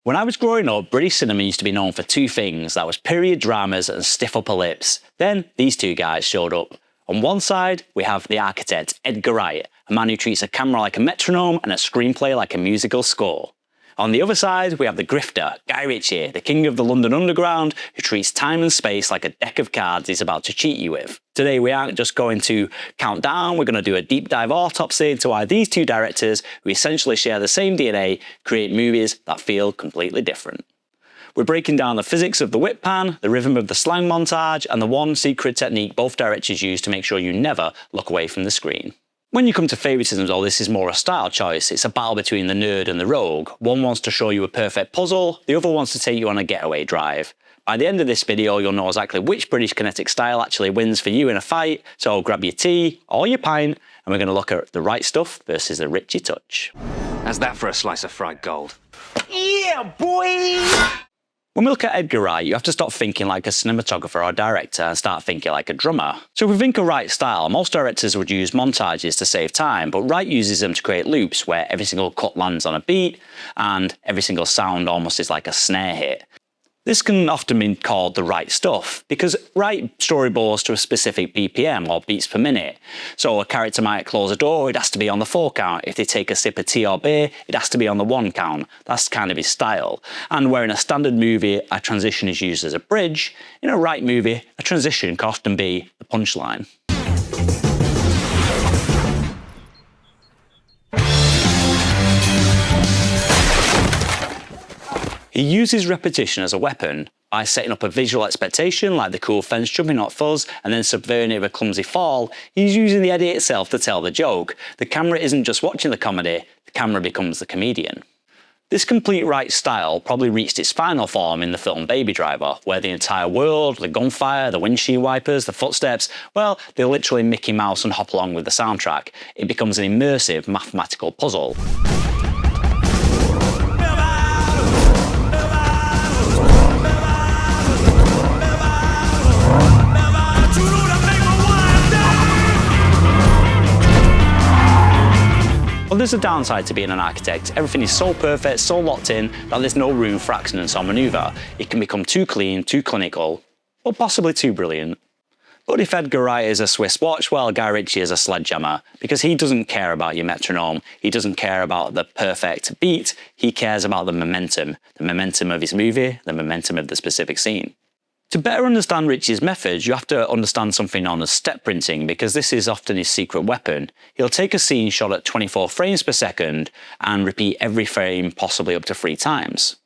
When I was growing up, British cinema used to be known for two things. That was period dramas and stiff upper lips. Then these two guys showed up. On one side, we have the architect, Edgar Wright, a man who treats a camera like a metronome and a screenplay like a musical score. On the other side, we have the Grifter, Ritchie, the king of the London Underground, who treats time and space like a deck of cards he's about to cheat you with. Today we aren't just going to count down, we're going to do a deep dive autopsy into why these two directors, who essentially share the same DNA, create movies that feel completely different. We're breaking down the physics of the whip pan, the rhythm of the slang montage, and the one secret technique both directors use to make sure you never look away from the screen. When you come to favouritisms, though, this is more a style choice. It's a battle between the nerd and the rogue. One wants to show you a perfect puzzle, the other wants to take you on a getaway drive. By the end of this video, you'll know exactly which British kinetic style actually wins for you in a fight, so grab your tea or your pint, and we're going to look at the Wright stuff versus the Ritchie touch. How's that for a slice of fried gold? Yeah, boy! When we look at Edgar Wright, you have to stop thinking like a cinematographer or director and start thinking like a drummer. So if we think of Wright's style, most directors would use montages to save time, but Wright uses them to create loops where every single cut lands on a beat and every single sound almost is like a snare hit. This can often be called the Wright stuff, because Wright storyboards to a specific BPM or beats per minute. So a character might close a door, it has to be on the 4 count. If they take a sip of tea or beer, it has to be on the 1 count. That's kind of his style. And where in a standard movie a transition is used as a bridge, in a Wright movie a transition can often be the punchline. He uses repetition as a weapon by setting up a visual expectation like the cool fence jumping off fuzz and then subverting it with a clumsy fall. He's using the edit itself to tell the joke. The camera isn't just watching the comedy, the camera becomes the comedian. This complete Wright style probably reached its final form in the film Baby Driver, where the entire world, the gunfire, the windshield wipers, the footsteps, well, they literally Mickey Mouse and hop along with the soundtrack. It becomes an immersive mathematical puzzle. Well, there's a downside to being an architect. Everything is so perfect, so locked in, that there's no room for accidents or manoeuvre. It can become too clean, too clinical, or possibly too brilliant. But if Edgar Wright is a Swiss watch, well, Guy Ritchie is a sledgehammer, because he doesn't care about your metronome, he doesn't care about the perfect beat, he cares about the momentum of his movie, the momentum of the specific scene. To better understand Ritchie's methods, you have to understand something known as step printing, because this is often his secret weapon. He'll take a scene shot at 24 frames per second and repeat every frame possibly up to 3 times.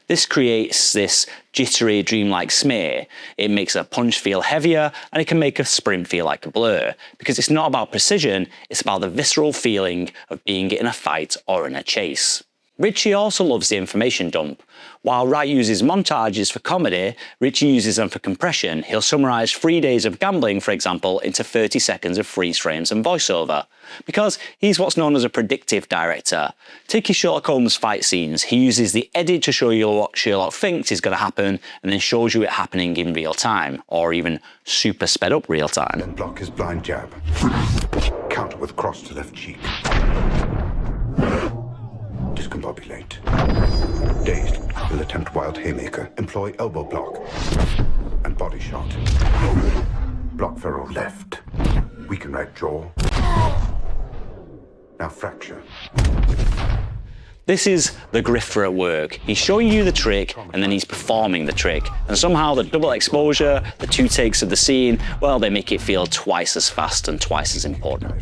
This creates this jittery, dreamlike smear. It makes a punch feel heavier and it can make a sprint feel like a blur, because it's not about precision, it's about the visceral feeling of being in a fight or in a chase. Ritchie also loves the information dump. While Wright uses montages for comedy, Ritchie uses them for compression. He'll summarise 3 days of gambling, for example, into 30 seconds of freeze frames and voiceover. Because he's what's known as a predictive director. Take his Sherlock Holmes fight scenes. He uses the edit to show you what Sherlock thinks is going to happen and then shows you it happening in real time, or even super sped up real time. Then block his blind jab. Counter with cross to left cheek. Discombobulate. Dazed, will attempt wild haymaker. Employ elbow block. And body shot. Block ferrule left. Weaken right jaw. Now fracture. This is the Grifter at work. He's showing you the trick and then he's performing the trick. And somehow the double exposure, the 2 takes of the scene, well, they make it feel twice as fast and twice as important.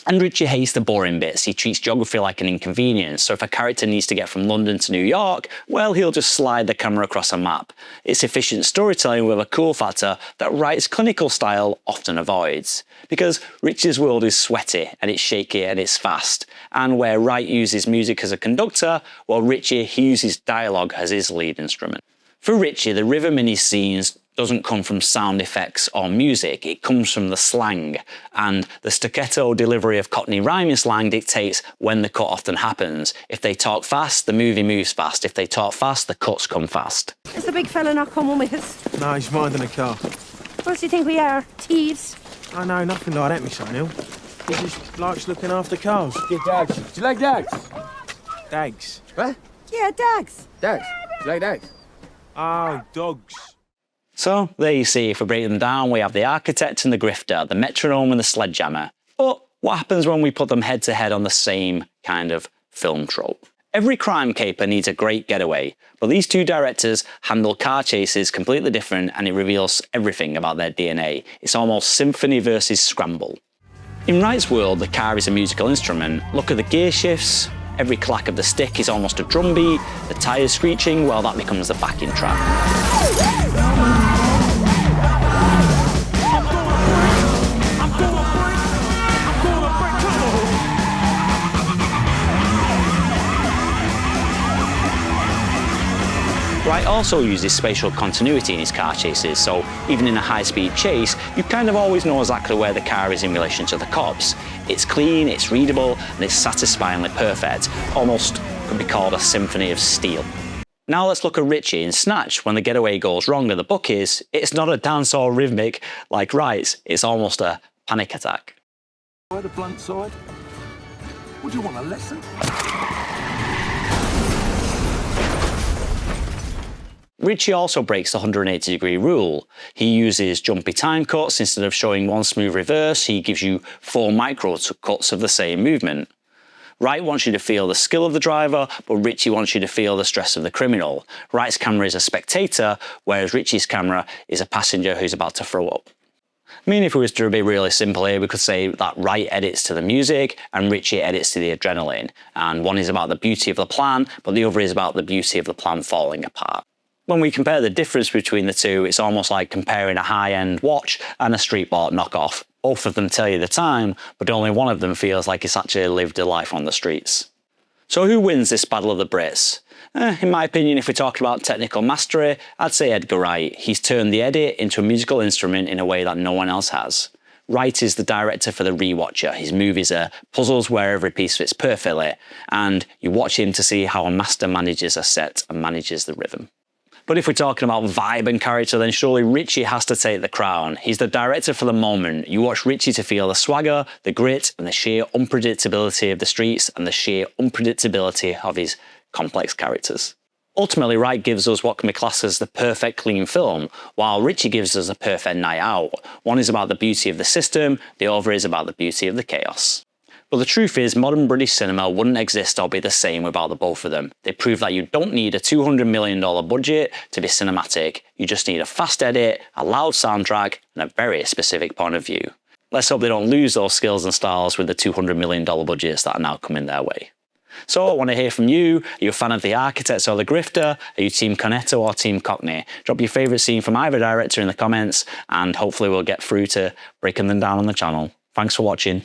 And Ritchie hates the boring bits. He treats geography like an inconvenience, so if a character needs to get from London to New York, well, he'll just slide the camera across a map. It's efficient storytelling with a cool factor that Wright's clinical style often avoids. Because Ritchie's world is sweaty, and it's shaky, and it's fast. And where Wright uses music as a conductor, well, Ritchie, he uses dialogue as his lead instrument. For Ritchie, the rhythm in his scenes doesn't come from sound effects or music, it comes from the slang, and the staccato delivery of Cockney rhyming slang dictates when the cut often happens. If they talk fast, the movie moves fast. If they talk fast, the cuts come fast. Is the big fella not coming with us? No, he's minding the car. What do you think we are? Thieves? I know, nothing like that, Miss O'Neill. He just likes looking after cars. Get dogs. Do you like dogs? Dags. What? Yeah, dogs. Dogs. You like dogs? Oh, dogs. So there you see, if we break them down, we have the architect and the grifter, the metronome and the sledgehammer. But what happens when we put them head to head on the same kind of film trope? Every crime caper needs a great getaway, but these two directors handle car chases completely different, and it reveals everything about their DNA. It's almost Symphony versus Scramble. In Wright's world, the car is a musical instrument. Look at the gear shifts, every clack of the stick is almost a drum beat, the tyres screeching, well, that becomes the backing track. Wright also uses spatial continuity in his car chases, so even in a high-speed chase, you kind of always know exactly where the car is in relation to the cops. It's clean, it's readable, and it's satisfyingly perfect. Almost could be called a symphony of steel. Now let's look at Ritchie in Snatch. When the getaway goes wrong and the book is, it's not a dance or rhythmic like Wright's, it's almost a panic attack. By the blunt side? Would you want a lesson? Ritchie also breaks the 180-degree rule. He uses jumpy time cuts. Instead of showing one smooth reverse, he gives you 4 micro cuts of the same movement. Wright wants you to feel the skill of the driver, but Ritchie wants you to feel the stress of the criminal. Wright's camera is a spectator, whereas Ritchie's camera is a passenger who's about to throw up. I mean, if it was to be really simple here, we could say that Wright edits to the music and Ritchie edits to the adrenaline. And one is about the beauty of the plan, but the other is about the beauty of the plan falling apart. When we compare the difference between the two, it's almost like comparing a high-end watch and a street-bought knockoff. Both of them tell you the time, but only one of them feels like it's actually lived a life on the streets. So who wins this battle of the Brits? In my opinion, if we're talking about technical mastery, I'd say Edgar Wright. He's turned the edit into a musical instrument in a way that no one else has. Wright is the director for the rewatcher. His movies are puzzles where every piece fits perfectly, and you watch him to see how a master manages a set and manages the rhythm. But if we're talking about vibe and character, then surely Ritchie has to take the crown. He's the director for the moment. You watch Ritchie to feel the swagger, the grit, and the sheer unpredictability of the streets, and the sheer unpredictability of his complex characters. Ultimately, Wright gives us what can be classed as the perfect clean film, while Ritchie gives us a perfect night out. One is about the beauty of the system, the other is about the beauty of the chaos. But the truth is, modern British cinema wouldn't exist or be the same without the both of them. They prove that you don't need a $200 million budget to be cinematic. You just need a fast edit, a loud soundtrack, and a very specific point of view. Let's hope they don't lose those skills and styles with the $200 million budgets that are now coming their way. So I want to hear from you. Are you a fan of the architects or the grifter? Are you Team Cornetto or Team Cockney? Drop your favourite scene from either director in the comments, and hopefully we'll get through to breaking them down on the channel. Thanks for watching.